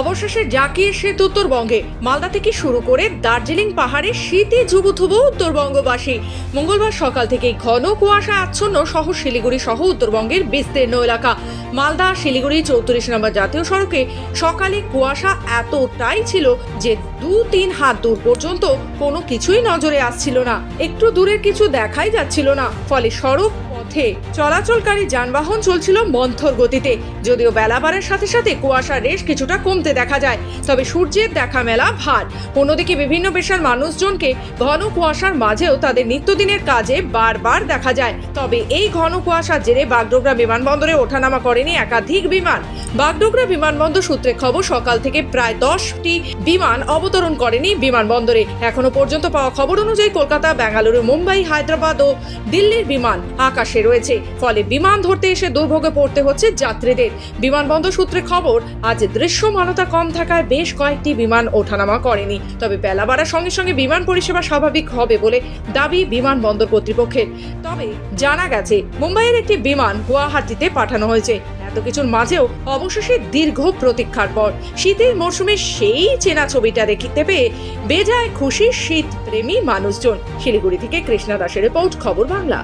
অবশেষে জাকিয়ে শীত উত্তরবঙ্গে। মালদা থেকে শুরু করে দার্জিলিং পাহাড়ে শীতে জুবুথুবু উত্তরবঙ্গবাসী। মঙ্গলবার সকাল থেকেই ঘন কুয়াশা আচ্ছন্ন শহর শিলিগুড়ি সহ উত্তরবঙ্গের বিস্তীর্ণ এলাকা। মালদা শিলিগুড়ি 34 নম্বর জাতীয় সড়কে সকালে কুয়াশা এতটাই ছিল যে 2-3 হাত দূর পর্যন্ত কোনো কিছুই নজরে আসছিল না। একটু দূরের কিছু দেখাই যাচ্ছিল না, ফলে সড়ক পথে চলাচলকারী যানবাহন চলছিল মন্থর গতিতে। যদিও বেলা বাড়ার সাথে সাথে কুয়াশার রেশ কিছুটা কমতে দেখা যায়, তবে সূর্যের দেখা মেলা ভার। অন্যদিকে বিভিন্ন পেশার মানুষজনকে ঘন কুয়াশার মাঝেও তাদের নিত্যদিনের কাজে বারবার দেখা যায়। তবে এই ঘন কুয়াশার জেরে বাগডোগরা বিমানবন্দরে ওঠানামা করেনি একাধিক বিমান। বাগডোগরা বিমানবন্দর সূত্রে খবর, সকাল থেকে প্রায় 10টি বিমান অবতরণ করেনি বিমানবন্দরে। এখনো পর্যন্ত পাওয়া খবর অনুযায়ী কলকাতা, বেঙ্গালুরু, মুম্বাই, হায়দ্রাবাদ ও দিল্লির বিমান আকাশে রয়েছে। ফলে বিমান ধরতে এসে দুর্ভোগে পড়তে হচ্ছে যাত্রীদের। বিমানবন্দর সূত্রে খবর, আজ দৃশ্যমানতা কম থাকায় বেশ কয়েকটি বিমান ওঠানামা করেনি। তবে বেলা বাড়ার সঙ্গে সঙ্গে বিমান পরিষেবা স্বাভাবিক হবে বলে দাবি বিমানবন্দর কর্তৃপক্ষের। তবে জানা গেছে, মুম্বাইয়ের একটি বিমান গুয়াহাটিতে পাঠানো হয়েছে। এত কিছুর মাঝেও অবশেষে দীর্ঘ প্রতীক্ষার পর শীতের মরশুমে সেই চেনা ছবিটা দেখতে পেয়ে বেজায় খুশি শীত প্রেমী মানুষজন। শিলিগুড়ি থেকে কৃষ্ণা দাসের রিপোর্ট, খবর বাংলা।